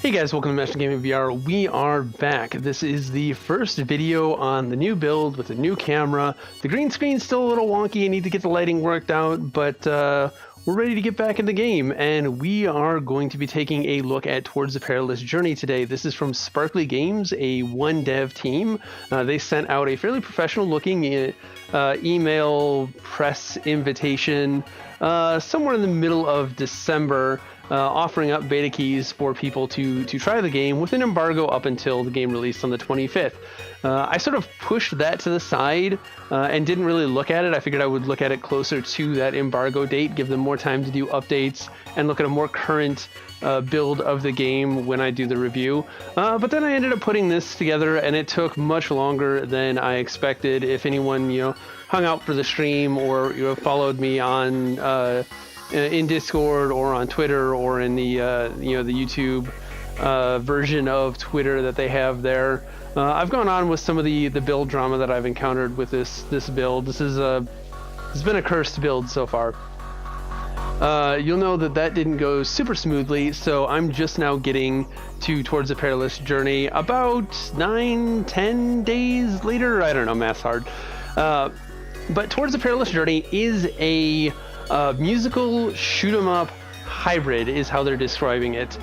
Hey guys, welcome to Master Gaming VR. We are back. This is the first video on the new build with the new camera. The green screen's still a little wonky. I need to get the lighting worked out, but we're ready to get back in the game, and we are going to be taking a look at Towards the Perilous Journey today. This is from Sparkly Games, a one dev team. They sent out a fairly professional looking email press invitation somewhere in the middle of December, offering up beta keys for people to try the game with an embargo up until the game released on the 25th. I sort of pushed that to the side and didn't really look at it. I figured I would look at it closer to that embargo date, give them more time to do updates, and look at a more current build of the game when I do the review. But then I ended up putting this together, and it took much longer than I expected. If anyone, hung out for the stream or followed me on in Discord or on Twitter or in the the YouTube version of Twitter that they have there, I've gone on with some of the build drama that I've encountered with this build. This has been a cursed build so far. You'll know that didn't go super smoothly, so I'm just now getting Towards the Perilous Journey about 9-10 days later. I don't know, math's hard. But Towards the Perilous Journey is a musical shoot-'em-up hybrid, is how they're describing it.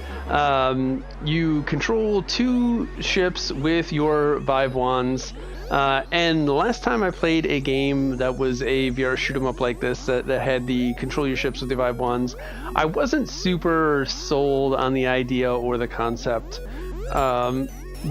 You control two ships with your Vive wands, and the last time I played a game that was a VR shoot-'em-up like this that had the control your ships with the Vive wands, I wasn't super sold on the idea or the concept.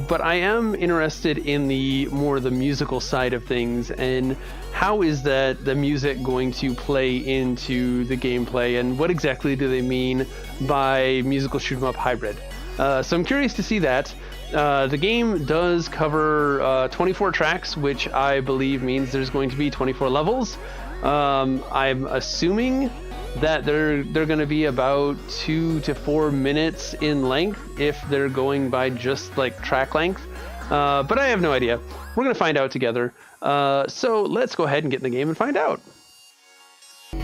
But I am interested in the musical side of things, and how is that the music going to play into the gameplay, and what exactly do they mean by musical shoot 'em up hybrid? So I'm curious to see that. The game does cover 24 tracks, which I believe means there's going to be 24 levels. I'm assuming that they're going to be about 2 to 4 minutes in length if they're going by just like track length, but I have no idea. We're going to find out together, so let's go ahead and get in the game and find out.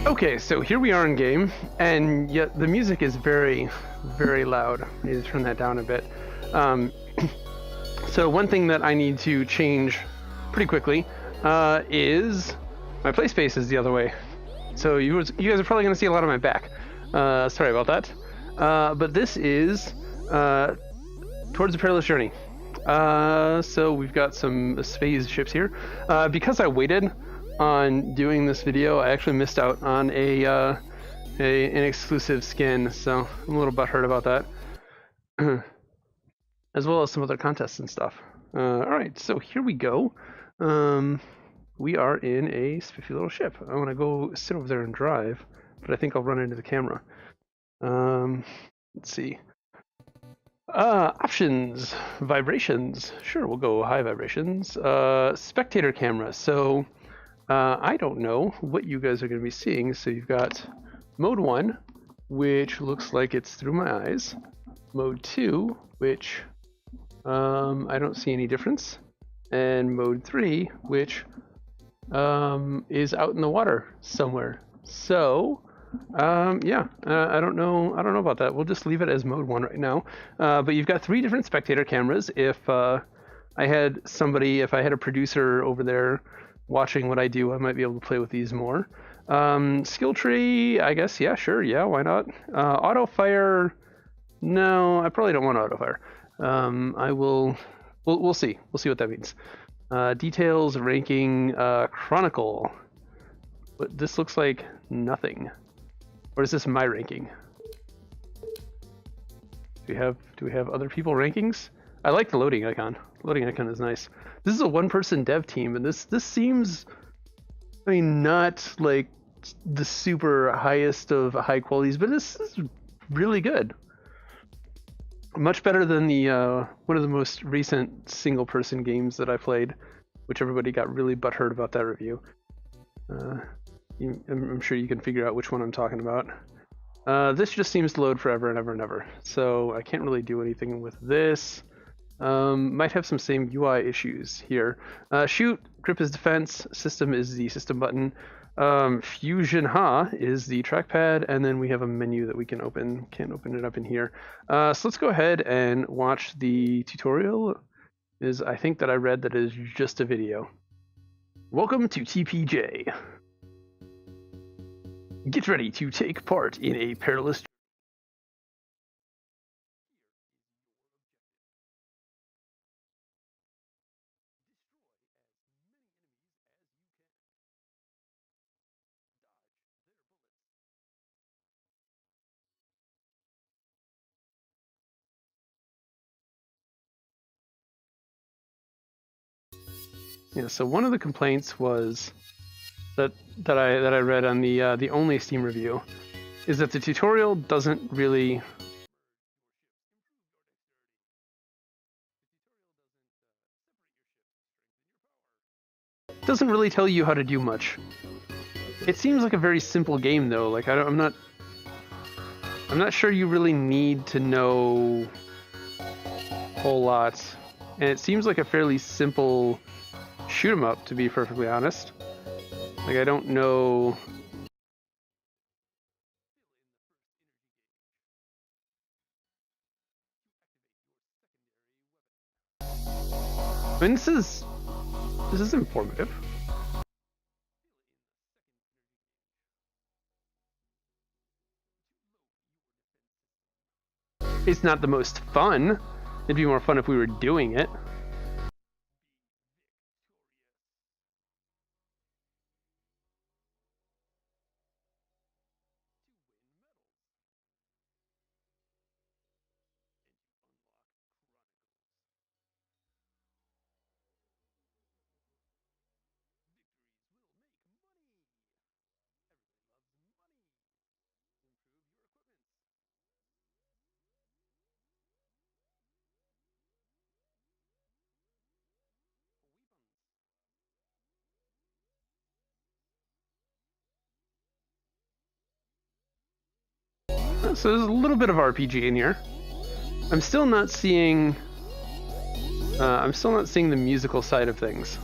Okay, so here we are in game, and yet the music is very, very loud. I need to turn that down a bit. So one thing that I need to change pretty quickly is my play space is the other way. So you guys are probably going to see a lot of my back. Sorry about that. But this is Towards the Perilous Journey. So we've got some space ships here. Because I waited on doing this video, I actually missed out on an exclusive skin. So I'm a little butthurt about that. As well as some other contests and stuff. Alright, so here we go. We are in a spiffy little ship. I want to go sit over there and drive, but I think I'll run into the camera. Let's see. Options, vibrations. Sure, we'll go high vibrations. Spectator camera. So I don't know what you guys are going to be seeing. So you've got mode 1, which looks like it's through my eyes. Mode 2, which I don't see any difference. And mode 3, which is out in the water somewhere. So yeah, I don't know about that. We'll just leave it as mode 1 right now. But you've got 3 different spectator cameras. If I had a producer over there watching what I do, I might be able to play with these more. Skill tree, I guess, yeah, sure, yeah, why not? Auto fire, no, I probably don't want auto fire. We'll see what that means. Details, ranking, chronicle. But this looks like nothing. Or is this my ranking? Do we have other people rankings? I like the loading icon. Loading icon is nice. This is a one-person dev team, and this seems, I mean, not like the super highest of high qualities, but this is really good. Much better than the one of the most recent single-person games that I played, which everybody got really butthurt about that review. I'm sure you can figure out which one I'm talking about. This just seems to load forever and ever and ever, so I can't really do anything with this. Might have some same UI issues here. Shoot, grip is defense, system is the system button. Fusion Ha is the trackpad, and then we have a menu that we can open. Can't open it up in here. So let's go ahead and watch the tutorial. I think that I read that it is just a video. Welcome to TAPJ. Get ready to take part in a perilous. Yeah, so one of the complaints was that I read on the only Steam review is that the tutorial doesn't really tell you how to do much. It seems like a very simple game though. Like I'm not sure you really need to know a whole lot, and it seems like a fairly simple shoot 'em up, to be perfectly honest. Like I don't know. I mean, this is informative. It's not the most fun. It'd be more fun if we were doing it. So there's a little bit of RPG in here. I'm still not seeing the musical side of things.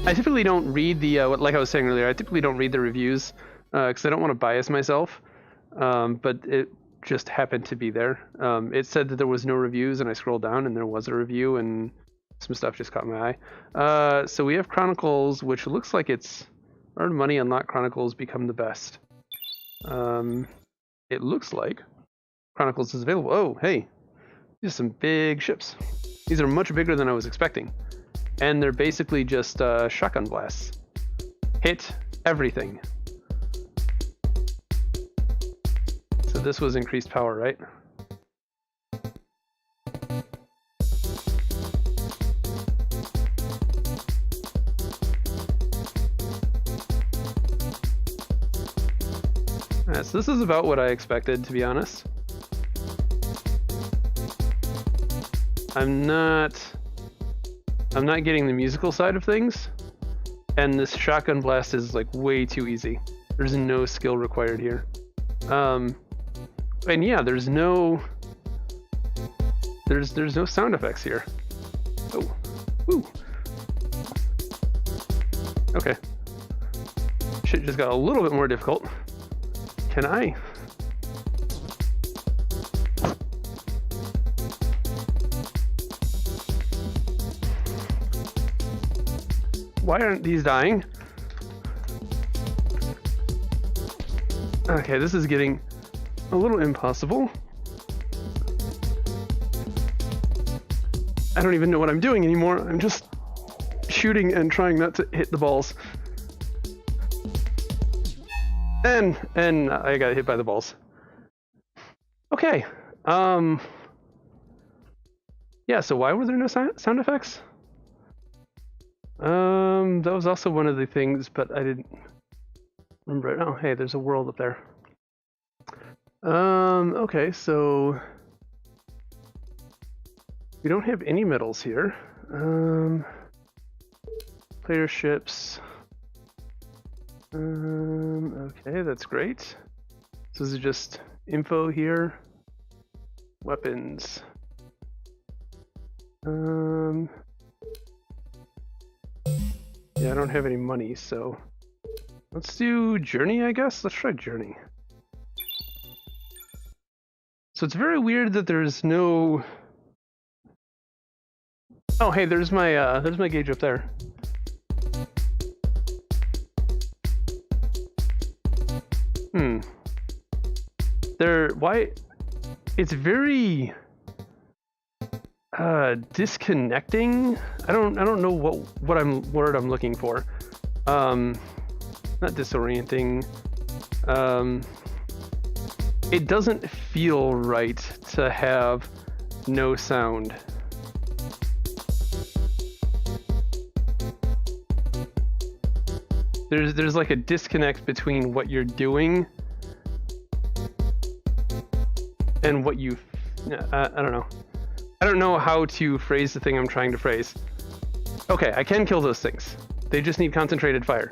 I typically don't read the like I was saying earlier. I typically don't read the reviews because I don't want to bias myself. But it just happened to be there. It said that there was no reviews, and I scrolled down, and there was a review, and some stuff just caught my eye. So we have Chronicles, which looks like it's earn money, unlock Chronicles, become the best. It looks like Chronicles is available. Oh, hey, these are some big ships. These are much bigger than I was expecting. And they're basically just shotgun blasts. Hit everything. So this was increased power, right? Alright, so this is about what I expected, to be honest. I'm not getting the musical side of things, and this shotgun blast is like way too easy. There's no skill required here. And yeah, there's no sound effects here. Oh, woo. Okay. Shit just got a little bit more difficult. Can I? Why aren't these dying? Okay, this is getting a little impossible. I don't even know what I'm doing anymore. I'm just shooting and trying not to hit the balls. And I got hit by the balls. Okay. Yeah, so why were there no sound effects? That was also one of the things, but I didn't remember it. Oh, hey, there's a world up there. Okay, so we don't have any medals here. Player ships. Okay, that's great. So this is just info here. Weapons. Yeah, I don't have any money, so let's do Journey, I guess. Let's try Journey. So it's very weird that there's no... Oh, hey, there's my gauge up there. Why? It's very disconnecting. I don't know what word I'm looking for. Not disorienting. It doesn't feel right to have no sound. There's like a disconnect between what you're doing and what you... I don't know. I don't know how to phrase the thing I'm trying to phrase. Okay, I can kill those things. They just need concentrated fire.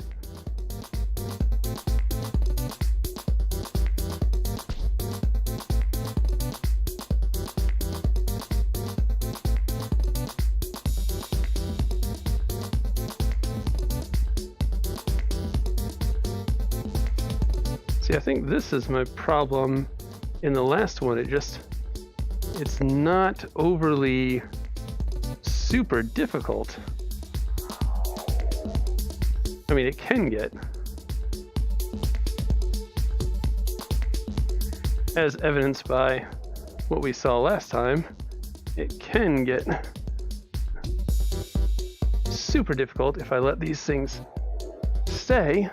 See, I think this is my problem in the last one. It's not overly super difficult. I mean, it can get, as evidenced by what we saw last time, it can get super difficult if I let these things stay.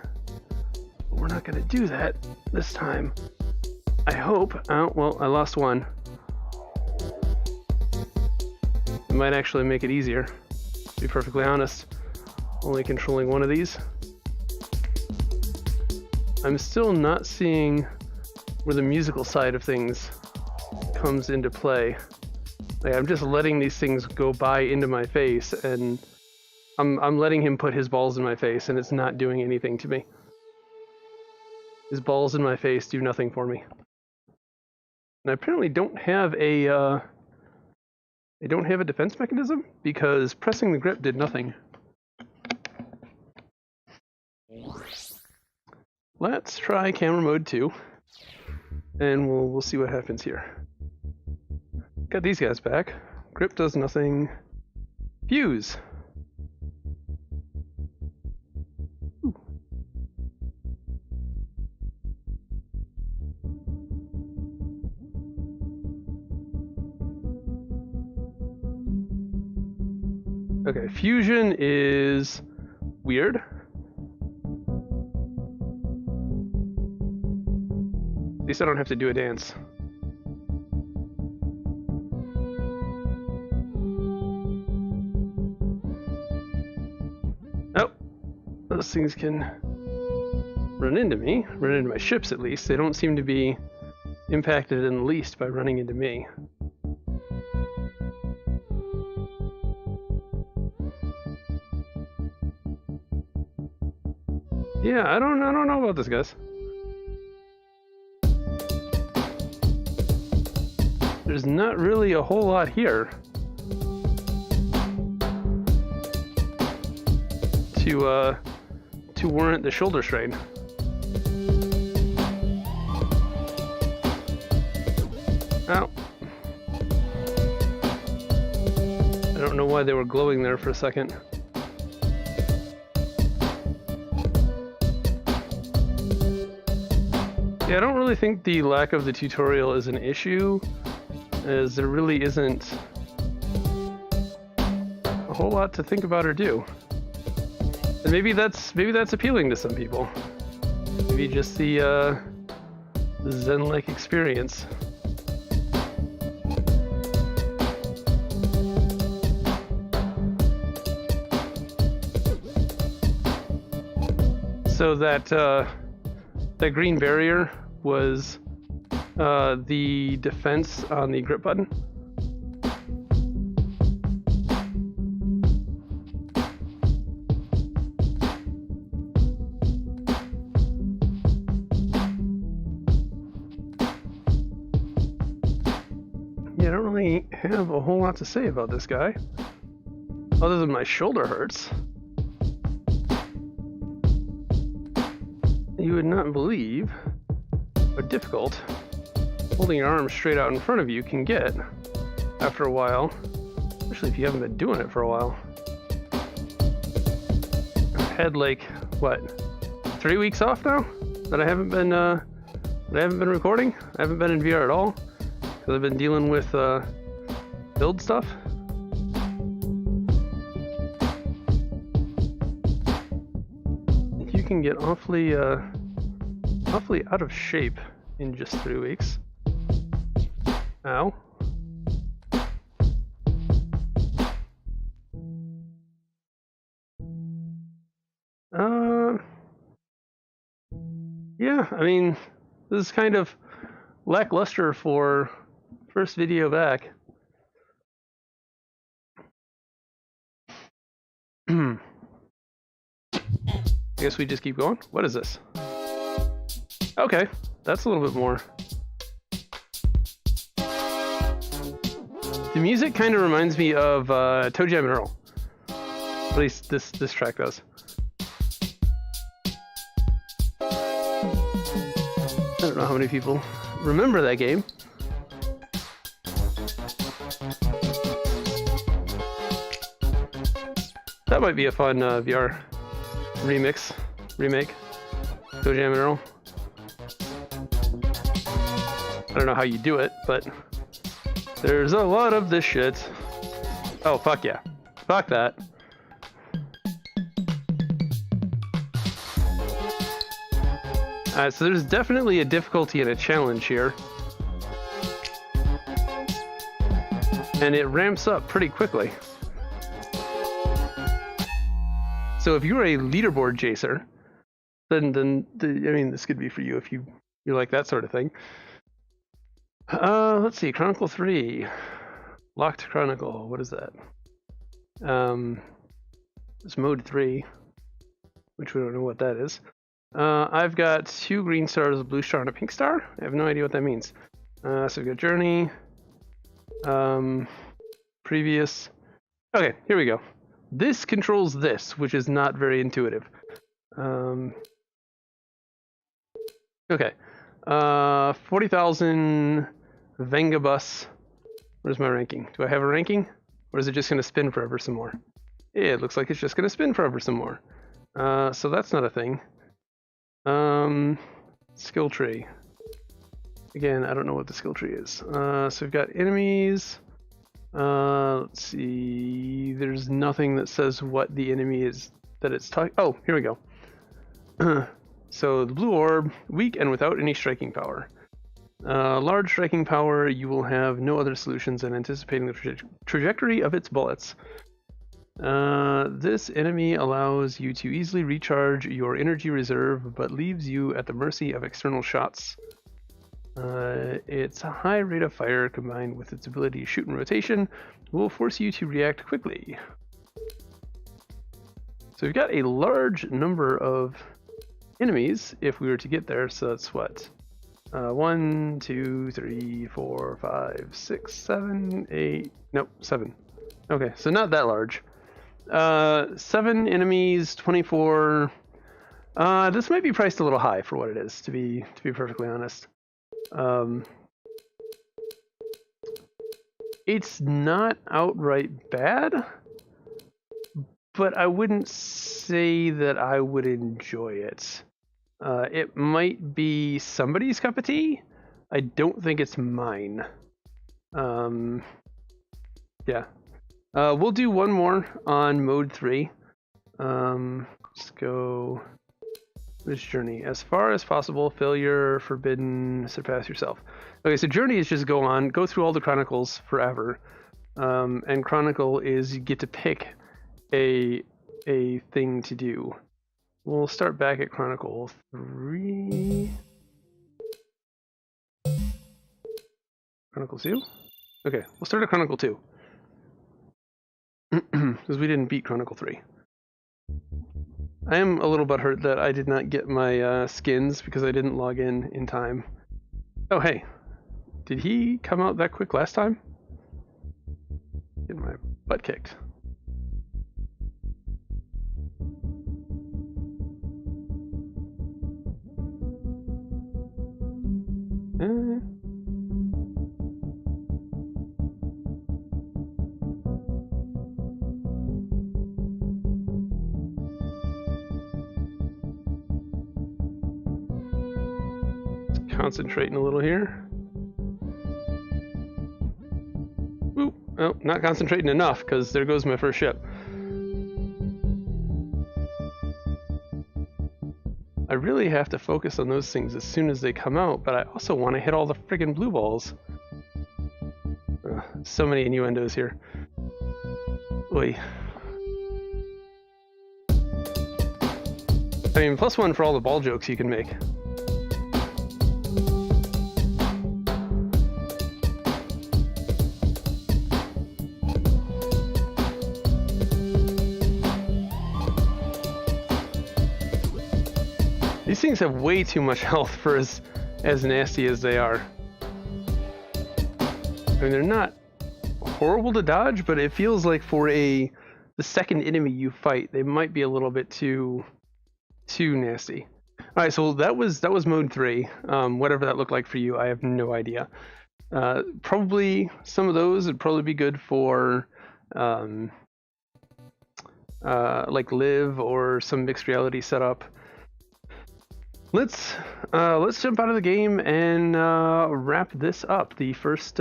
But we're not going to do that this time. I hope. Oh, well, I lost one. It might actually make it easier, to be perfectly honest. Only controlling one of these. I'm still not seeing where the musical side of things comes into play. Like, I'm just letting these things go by into my face, and I'm letting him put his balls in my face, and it's not doing anything to me. His balls in my face do nothing for me. And I apparently don't have a defense mechanism, because pressing the grip did nothing. Let's try camera mode 2, and we'll see what happens here. Got these guys back. Grip does nothing. Fuse. Ooh. Okay, fusion is weird. At least I don't have to do a dance. Oh, those things can run into me, run into my ships at least. They don't seem to be impacted in the least by running into me. Yeah, I don't know about this, guys. There's not really a whole lot here to warrant the shoulder strain. Ow. I don't know why they were glowing there for a second. Yeah, I don't really think the lack of the tutorial is an issue, as there really isn't a whole lot to think about or do. And maybe that's appealing to some people. Maybe just the Zen-like experience. So that green barrier was the defense on the grip button. Yeah, I don't really have a whole lot to say about this guy, other than my shoulder hurts. You would not believe how difficult holding your arms straight out in front of you can get after a while, especially if you haven't been doing it for a while. I've had like, what, 3 weeks off now that I haven't been recording. I haven't been in VR at all because I've been dealing with build stuff. You can get awfully out of shape in just 3 weeks. Ow. Yeah, I mean, this is kind of lackluster for first video back. I guess we just keep going. What is this? Okay, that's a little bit more. The music kind of reminds me of Toe Jam and Earl. At least this track does. I don't know how many people remember that game. That might be a fun VR remake. Toe Jam and Earl. I don't know how you do it, but there's a lot of this shit. Oh, fuck yeah. Fuck that. So there's definitely a difficulty and a challenge here. And it ramps up pretty quickly. So if you're a leaderboard chaser, then I mean, this could be for you if you like that sort of thing. Let's see, Chronicle 3. Locked Chronicle, what is that? It's mode 3, which we don't know what that is. I've got 2 green stars, a blue star, and a pink star. I have no idea what that means. So we've got Journey. Previous. Okay, here we go. This controls this, which is not very intuitive. Okay. 40,000 Vengabus. Where's my ranking? Do I have a ranking? Or is it just going to spin forever some more? Yeah, it looks like it's just going to spin forever some more. So that's not a thing. Skill tree. Again, I don't know what the skill tree is. So we've got enemies. Let's see. There's nothing that says what the enemy is that it's talking. Oh, here we go. So the blue orb, weak and without any striking power. Large striking power, you will have no other solutions than anticipating the trajectory of its bullets. This enemy allows you to easily recharge your energy reserve, but leaves you at the mercy of external shots. Its high rate of fire, combined with its ability to shoot in rotation, will force you to react quickly. So we've got a large number of enemies if we were to get there, so that's what? 1, 2, 3, 4, 5, 6, 7, 8, nope, 7. Okay, so not that large. 7 enemies, 24. This might be priced a little high for what it is, to be perfectly honest. It's not outright bad, but I wouldn't say that I would enjoy it. It might be somebody's cup of tea. I don't think it's mine. Yeah. We'll do one more on mode 3. Let's go. This journey. As far as possible, failure, forbidden, surpass yourself. Okay, so journey is just go through all the chronicles forever. And chronicle is you get to pick a thing to do. We'll start back at Chronicle 3. Chronicle 2? Okay, we'll start at Chronicle 2. Because we didn't beat Chronicle 3. I am a little butthurt that I did not get my skins because I didn't log in time. Oh, hey. Did he come out that quick last time? butt kicked. Concentrating a little here. Ooh, oh, not concentrating enough, because there goes my first ship. I really have to focus on those things as soon as they come out, but I also want to hit all the friggin' blue balls. So many innuendos here. Oy. I mean, +1 for all the ball jokes you can make. These things have way too much health for as nasty as they are. I mean, they're not horrible to dodge, but it feels like for the second enemy you fight, they might be a little bit too nasty. All right, so that was mode 3. Whatever that looked like for you, I have no idea. Probably some of those would probably be good for like live or some mixed reality setup. Let's jump out of the game and wrap this up. The first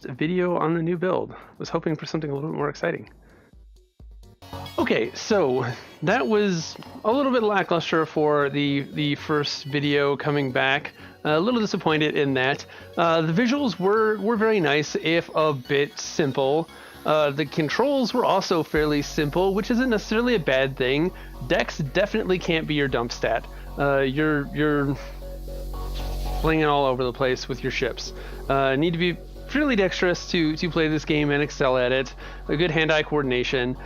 video on the new build. Was hoping for something a little bit more exciting. Okay, so that was a little bit lackluster for the first video coming back. A little disappointed in that. The visuals were very nice, if a bit simple. The controls were also fairly simple, which isn't necessarily a bad thing. Dex definitely can't be your dump stat. You're flinging all over the place with your ships. Need to be fairly dexterous to play this game and excel at it. A good hand-eye coordination.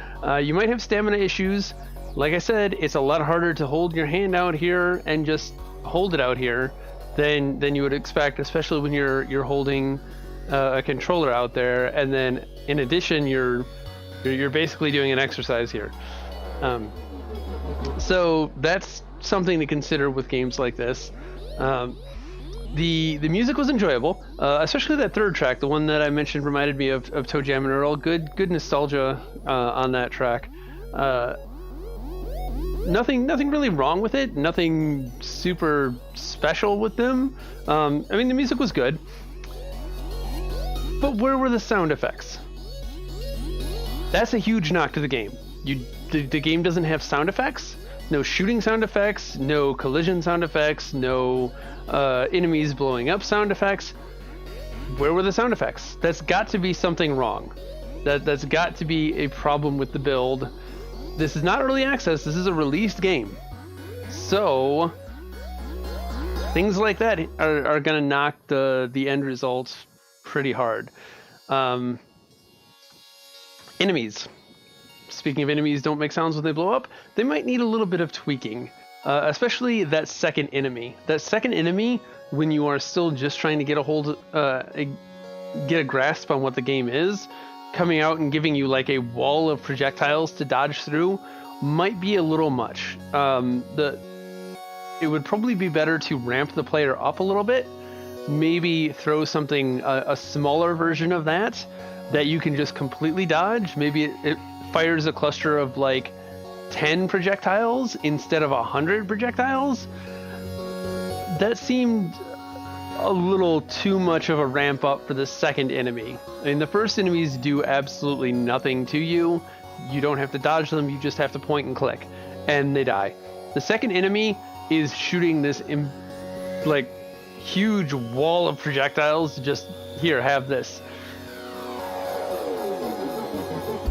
You might have stamina issues. Like I said, it's a lot harder to hold your hand out here and just hold it out here than you would expect, especially when you're holding a controller out there, and then in addition you're basically doing an exercise here. So that's something to consider with games like this. The music was enjoyable, especially that third track, the one that I mentioned reminded me of Toe Jam and Earl. Good nostalgia on that track. Nothing really wrong with it. Nothing super special with them. I mean, the music was good. But where were the sound effects? That's a huge knock to the game. The game doesn't have sound effects. No shooting sound effects, no collision sound effects, no enemies blowing up sound effects. Where were the sound effects? That's got to be something wrong. That's got to be a problem with the build. This is not early access, this is a released game. So things like that are gonna knock the end result pretty hard. Enemies. Speaking of enemies don't make sounds when they blow up, they might need a little bit of tweaking, especially that second enemy. That second enemy, when you are still just trying to get a grasp on what the game is, coming out and giving you like a wall of projectiles to dodge through might be a little much. It would probably be better to ramp the player up a little bit, maybe throw something, a smaller version of that you can just completely dodge. Maybe it fires a cluster of like 10 projectiles instead of 100 projectiles. That seemed a little too much of a ramp up for the second enemy. I mean, the first enemies do absolutely nothing to you. You don't have to dodge them, you just have to point and click, and they die. The second enemy is shooting this like huge wall of projectiles. Just here, have this.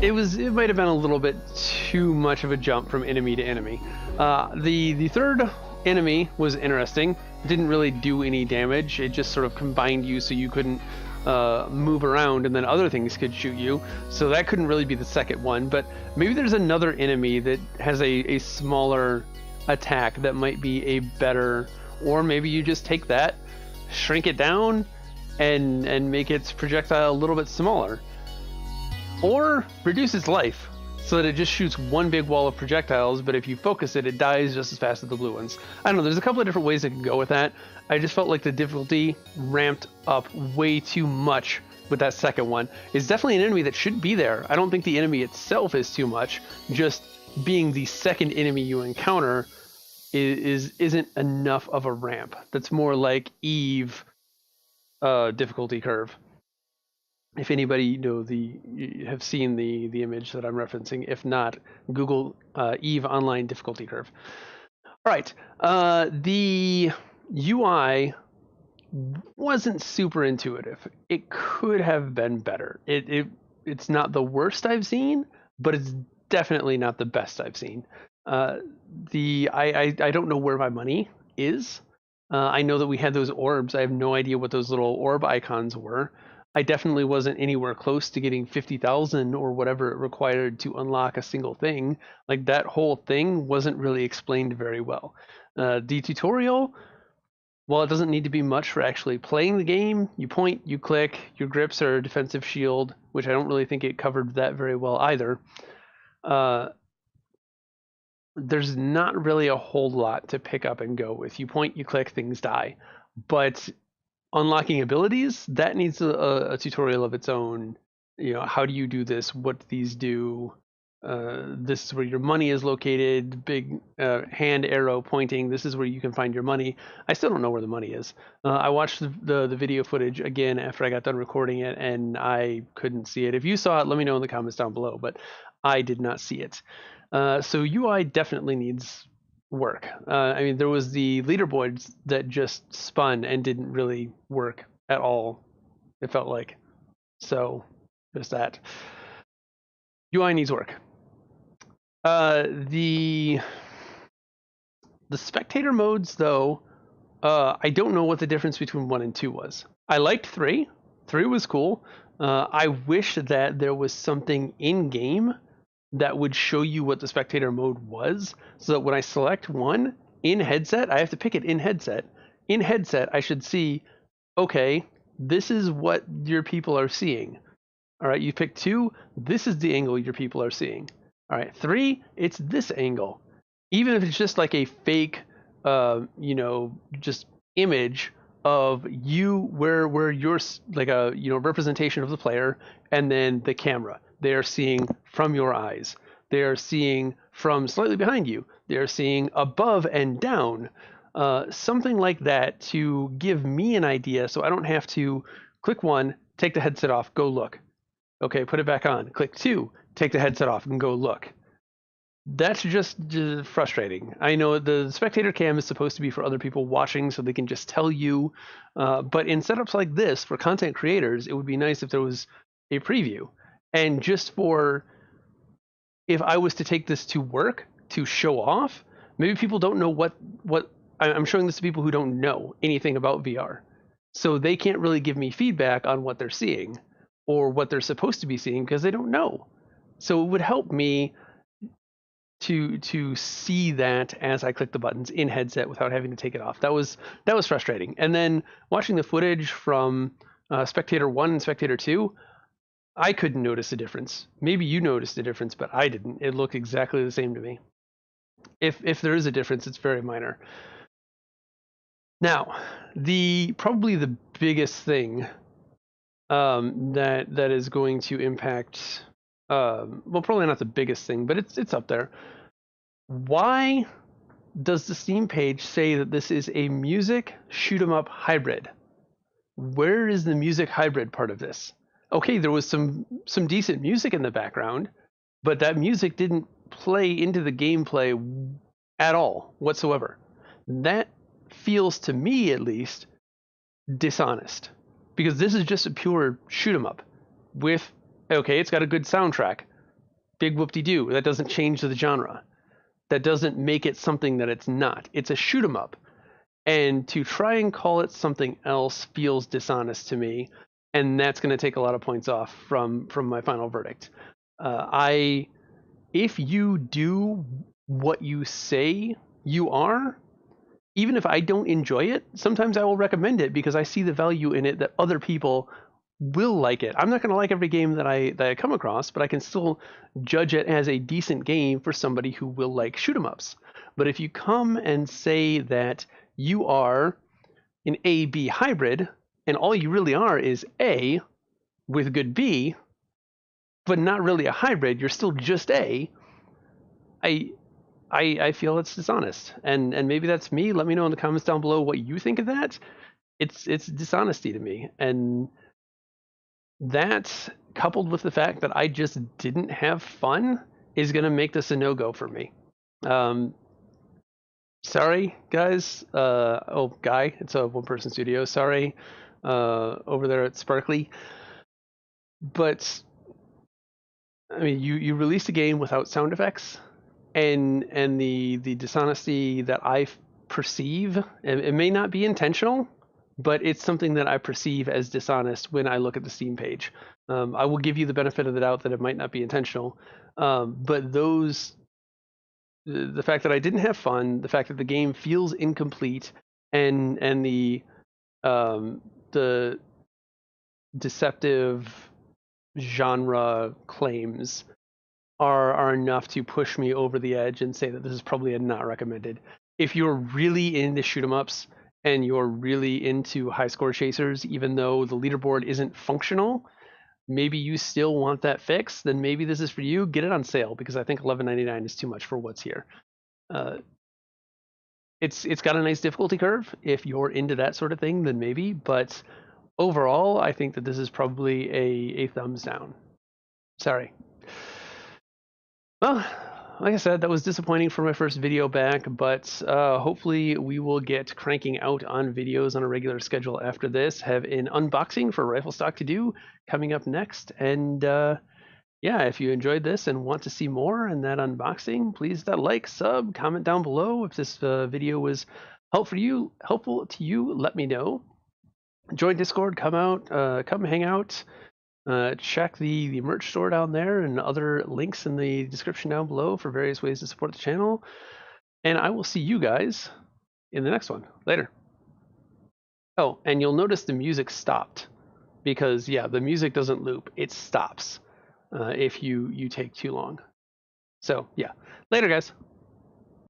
It might have been a little bit too much of a jump from enemy to enemy. The third enemy was interesting. It didn't really do any damage. It just sort of combined you so you couldn't move around, and then other things could shoot you. So that couldn't really be the second one, but maybe there's another enemy that has a smaller attack that might be a better, or maybe you just take that, shrink it down, and make its projectile a little bit smaller. or reduce its life so that it just shoots one big wall of projectiles, but if you focus it, it dies just as fast as the blue ones. I don't know, there's a couple of different ways it can go with that. I just felt like the difficulty ramped up way too much with that second one. It's definitely an enemy that should be there. I don't think the enemy itself is too much. Just being the second enemy you encounter isn't enough of a ramp. That's more like Eve difficulty curve. If anybody have seen the image that I'm referencing, if not, Google Eve online difficulty curve. All right, the UI wasn't super intuitive. It could have been better. It's not the worst I've seen, but it's definitely not the best I've seen. I don't know where my money is. I know that we had those orbs. I have no idea what those little orb icons were. I definitely wasn't anywhere close to getting 50,000 or whatever it required to unlock a single thing. Like, that whole thing wasn't really explained very well. The tutorial, well, it doesn't need to be much for actually playing the game. You point, you click, your grips are a defensive shield, which I don't really think it covered that very well either. There's not really a whole lot to pick up and go with. You point, you click, things die. But unlocking abilities, that needs a tutorial of its own. You know, how do you do this? What do these do? This is where your money is located. Big hand arrow pointing. This is where you can find your money. I still don't know where the money is. I watched the video footage again after I got done recording it, and I couldn't see it. If you saw it, let me know in the comments down below, but I did not see it. So UI definitely needs work. I mean, there was the leaderboards that just spun and didn't really work at all, it felt like. So there's that. UI needs work. The spectator modes, though, I don't know what the difference between 1 and 2 was. I liked 3. 3 was cool. I wish that there was something in-game that would show you what the spectator mode was, so that when I select 1 in headset, I have to pick it in headset. In headset, I should see, okay, this is what your people are seeing. All right, you pick 2, this is the angle your people are seeing. All right, 3, it's this angle. Even if it's just like a fake, just image of you where you're like a representation of the player, and then the camera. They are seeing from your eyes. They are seeing from slightly behind you. They are seeing above and down. Something like that to give me an idea, so I don't have to click 1, take the headset off, go look. Okay, put it back on. Click 2, take the headset off and go look. That's just frustrating. I know the spectator cam is supposed to be for other people watching so they can just tell you, but in setups like this for content creators, it would be nice if there was a preview. And just for, if I was to take this to work to show off, maybe people don't know what I'm showing this to people who don't know anything about VR. So they can't really give me feedback on what they're seeing or what they're supposed to be seeing because they don't know. So it would help me to see that as I click the buttons in headset without having to take it off. That was frustrating. And then watching the footage from Spectator 1 and Spectator 2, I couldn't notice a difference. Maybe you noticed a difference, but I didn't. It looked exactly the same to me. If there is a difference, it's very minor. Now, probably the biggest thing that is going to impact, well, probably not the biggest thing, but it's up there. Why does the Steam page say that this is a music shoot 'em up hybrid? Where is the music hybrid part of this? Okay, there was some decent music in the background, but that music didn't play into the gameplay at all whatsoever. That feels, to me at least, dishonest, because this is just a pure shoot 'em up with, okay, it's got a good soundtrack, big whoop-de-doo. That doesn't change the genre. That doesn't make it something that it's not. It's a shoot 'em up, and to try and call it something else feels dishonest to me. And that's going to take a lot of points off from my final verdict. If you do what you say you are, even if I don't enjoy it, sometimes I will recommend it because I see the value in it that other people will like it. I'm not going to like every game that I come across, but I can still judge it as a decent game for somebody who will like shoot 'em ups. But if you come and say that you are an A-B hybrid, and all you really are is A with good B, but not really a hybrid, you're still just A, I feel it's dishonest. And maybe that's me. Let me know in the comments down below what you think of that. It's dishonesty to me. And that, coupled with the fact that I just didn't have fun, is going to make this a no-go for me. Sorry, guys. Oh, Guy, it's a one-person studio. Sorry, over there at Sparkly. But, I mean, you released a game without sound effects, and the dishonesty that I perceive, it may not be intentional, but it's something that I perceive as dishonest when I look at the Steam page. I will give you the benefit of the doubt that it might not be intentional, but the fact that I didn't have fun, the fact that the game feels incomplete, and the deceptive genre claims are enough to push me over the edge and say that this is probably a not recommended. If you're really into shoot 'em ups and you're really into high score chasers, even though the leaderboard isn't functional, maybe you still want that fix, then maybe this is for you. Get it on sale, because I think $11.99 is too much for what's here. It's got a nice difficulty curve. If you're into that sort of thing, then maybe, but overall, I think that this is probably a thumbs down. Sorry. Well, like I said, that was disappointing for my first video back, but hopefully we will get cranking out on videos on a regular schedule after this. Have an unboxing for Rifle Stock to do coming up next. And yeah, if you enjoyed this and want to see more in that unboxing, please hit that like, sub, comment down below. If this video was helpful to you, let me know. Join Discord, come hang out. Check the merch store down there and other links in the description down below for various ways to support the channel. And I will see you guys in the next one. Later. Oh, and you'll notice the music stopped, because yeah, the music doesn't loop. It stops if you take too long. So yeah, later guys.